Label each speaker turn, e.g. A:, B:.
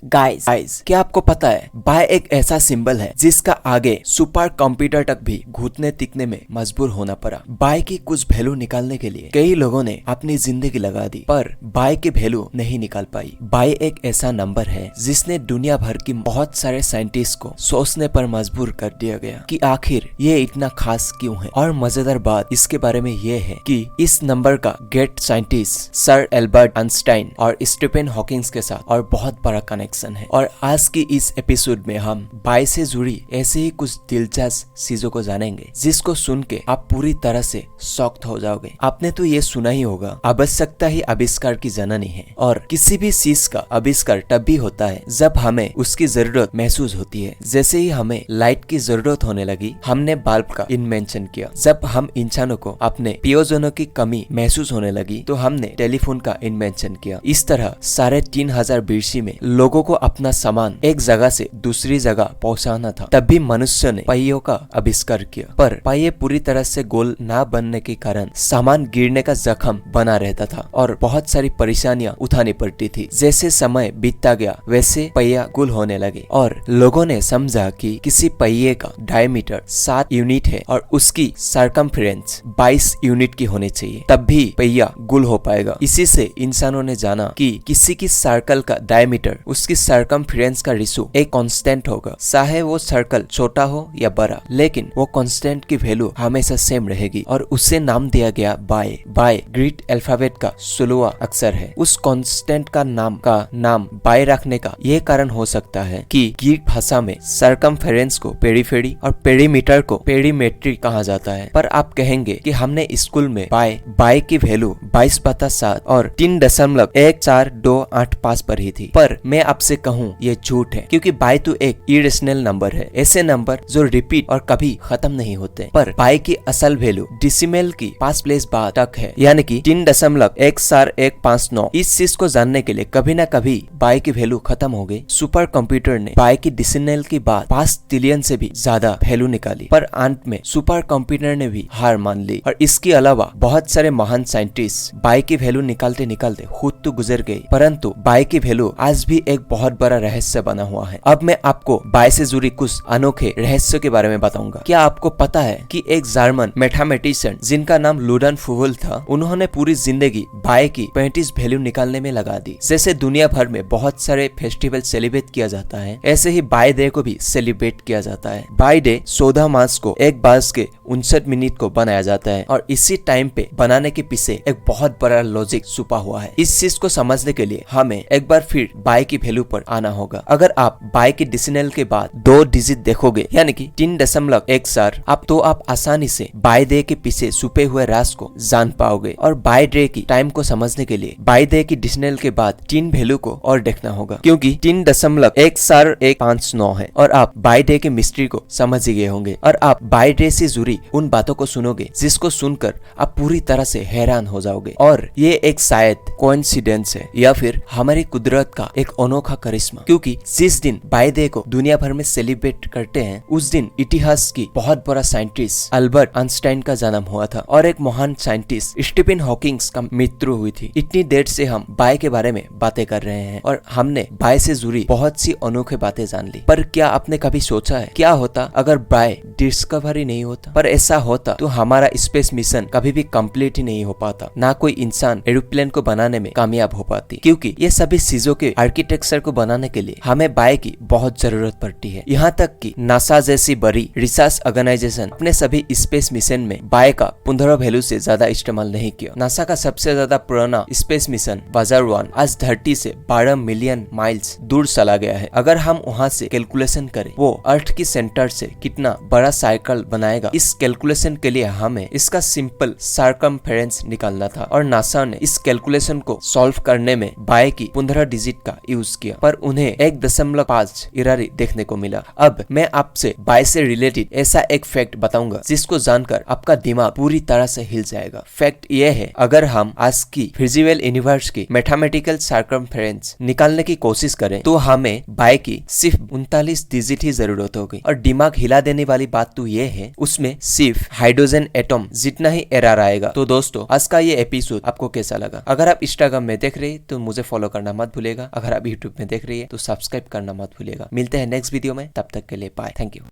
A: Guys क्या आपको पता है बाय एक ऐसा सिंबल है जिसका आगे सुपर कंप्यूटर तक भी घुटने टिकने में मजबूर होना पड़ा। बाय की कुछ वैल्यू निकालने के लिए कई लोगों ने अपनी जिंदगी लगा दी पर बाय की वैल्यू नहीं निकाल पाई। बाय एक ऐसा नंबर है जिसने दुनिया भर की बहुत सारे साइंटिस्ट को सोचने पर मजबूर कर दिया गया कि आखिर ये इतना खास क्यों है। और मजेदार बात इसके बारे में ये है कि इस नंबर का great scientist sir Albert Einstein और स्टीफन हॉकिंग के साथ और बहुत बड़ा कनेक्शन है। और आज की इस एपिसोड में हम बाय से जुड़ी ऐसे ही कुछ दिलचस्प चीजों को जानेंगे जिसको सुन के आप पूरी तरह से शॉक्ड हो जाओगे। आपने तो ये सुना ही होगा, आवश्यकता ही आविष्कार की जननी है। और किसी भी चीज का आविष्कार तब भी होता है जब हमें उसकी जरूरत महसूस होती है। जैसे ही हमें लाइट की जरूरत होने लगी हमने बल्ब का इन्वेंशन किया। जब हम इंसानों को अपने प्रियजनों की कमी महसूस होने लगी तो हमने टेलीफोन का इन्वेंशन किया। इस तरह 3,500 बीसी में लोगों को अपना सामान एक जगह से दूसरी जगह पहुंचाना था, तब भी मनुष्य ने पहियों का आविष्कार किया। पर पहिए पूरी तरह से गोल न बनने के कारण सामान गिरने का जख्म बना रहता था और बहुत सारी परेशानियां उठानी पड़ती थी। जैसे समय बीतता गया वैसे पहिया गोल होने लगे और लोगों ने समझा कि किसी पहिए का डायमीटर 7 यूनिट है और उसकी सर्कमफ्रेंस 22 यूनिट की होनी चाहिए, तब भी पहिया गोल हो पाएगा। इसी से इंसानों ने जाना कि किसी की सर्कल का डायमीटर उसकी सर्कमफ्रेंस का रेशो एक कांस्टेंट होगा, चाहे वो सर्कल छोटा हो या बड़ा, लेकिन वो कांस्टेंट की वैल्यू हमेशा सेम रहेगी। और उसे नाम दिया गया बाय। बाय ग्रीक अल्फाबेट का 16वां अक्षर है। उस कांस्टेंट का नाम बाय रखने का ये कारण हो सकता है कि ग्रीक भाषा में सर्कमफ्रेंस को पेरीफेरी और पेरीमीटर को पेरीमेट्री कहा जाता है। पर आप कहेंगे कि हमने स्कूल में बाय की वैल्यू 22/7 और 3.14285 पर ही थी। पर मैं आपसे कहूँ ये झूठ है, क्योंकि बाय तो एक इरेशनल नंबर है, ऐसे नंबर जो रिपीट और कभी खत्म नहीं होते। पर बाय की असल वैल्यू डेसिमल की 5 प्लेस बाद तक है, यानी कि 3.14159। इस चीज को जानने के लिए कभी न कभी बाय की वैल्यू खत्म हो गई। सुपर कंप्यूटर ने बाय की डेसिमल की बाद 5 ट्रिलियन से भी ज्यादा वैल्यू निकाली, पर अंत में सुपर कंप्यूटर ने भी हार मान ली। और इसके अलावा बहुत सारे महान साइंटिस्ट बाय की वैल्यू निकालते निकालते खुद तो गुजर गए, परंतु बाय की वैल्यू आज भी एक बहुत बड़ा रहस्य बना हुआ है। अब मैं आपको बाय से जुड़ी कुछ अनोखे रहस्यों के बारे में बताऊंगा। क्या आपको पता है कि एक जर्मन मैथमेटिशियन जिनका नाम लुडन फुगल था, उन्होंने पूरी जिंदगी बाय की 35 वैल्यू निकालने में लगा दी। जैसे दुनिया भर में बहुत सारे फेस्टिवल सेलिब्रेट किया जाता है, ऐसे ही बाय डे को भी सेलिब्रेट किया जाता है। बाय डे 14 मार्च को 1:59 को बनाया जाता है और इसी टाइम पे बनाने के पीछे एक बहुत बड़ा लॉजिक छुपा हुआ है। इस चीज को समझने के लिए हमें एक बार फिर बाय की वैल्यू पर आना होगा। अगर आप बाय की डेसिमल के बाद 2 डिजिट देखोगे, यानी कि 3.14, अब तो आप आसानी से बाय डे के पीछे छुपे हुए राज को जान पाओगे। और बाय डे की टाइम को समझने के लिए बाय डे की डेसिमल के बाद 3 वैल्यू को और देखना होगा, क्योंकि 3.14159 है। और आप बाय डे के मिस्ट्री को समझ ही गए होंगे और आप बाय डे से जुड़ी उन बातों को सुनोगे जिसको सुनकर आप पूरी तरह से हैरान हो जाओगे। और ये एक शायद कोइंसिडेंस है या फिर हमारी कुदरत का एक अनोखा करिश्मा, क्योंकि जिस दिन बाय डे को दुनिया भर में सेलिब्रेट करते हैं उस दिन इतिहास की बहुत बड़ा साइंटिस्ट अल्बर्ट आइंस्टाइन का जन्म हुआ था और एक महान साइंटिस्ट स्टीफन हॉकिंग का मृत्यु हुई थी। इतनी देर से हम बाय के बारे में बातें कर रहे हैं और हमने बाय से जुड़ी बहुत सी अनोखे बातें जान ली। पर क्या आपने कभी सोचा है क्या होता अगर बाय डिस्कवर ही नहीं होता? पर ऐसा होता तो हमारा स्पेस मिशन कभी भी कंप्लीट ही नहीं हो पाता, ना कोई इंसान एरोप्लेन को बनाने में कामयाब हो पाती, क्योंकि ये सभी चीजों के आर्किटेक्चर को बनाने के लिए हमें बाय की बहुत जरूरत पड़ती है। यहाँ तक कि नासा जैसी बड़ी रिसर्च ऑर्गेनाइजेशन अपने सभी स्पेस मिशन में बाय का 15 वैल्यू से ज्यादा इस्तेमाल नहीं किया। नासा का सबसे ज्यादा पुराना स्पेस मिशन वोयाजर 1 आज धरती से 12 मिलियन माइल्स दूर चला गया है। अगर हम वहाँ से कैलकुलेशन करें वो अर्थ की सेंटर से कितना बड़ा साइकिल बनाएगा, इस कैलकुलेशन के लिए हमें इसका सिंपल सर्कमफ्रेंस निकालना था। और नासा ने इस कैलकुलेशन को सॉल्व करने में बाय की 15 डिजिट का यूज किया, पर उन्हें 1.5 एरर देखने को मिला। अब मैं आपसे बाय से रिलेटेड ऐसा एक फैक्ट बताऊंगा जिसको जानकर आपका दिमाग पूरी तरह से हिल जाएगा। फैक्ट ये है, अगर हम आज की फिजिकल यूनिवर्स की मैथमेटिकल सर्कमफ्रेंस निकालने की कोशिश करें तो हमें बाय की सिर्फ 39 डिजिट ही जरूरत होगी। और दिमाग हिला देने वाली बात तो ये है, उसमें सिर्फ हाइड्रोजन एटम जितना ही एरर आएगा। तो दोस्तों आज का ये एपिसोड आपको कैसा लगा? अगर आप इंस्टाग्राम में देख रहे तो मुझे फॉलो करना मत भूलेगा। अगर आप यूट्यूब यूट्यूब में देख रही है तो सब्सक्राइब करना मत भूलिएगा। मिलते हैं नेक्स्ट वीडियो में, तब तक के लिए बाय। Thank you.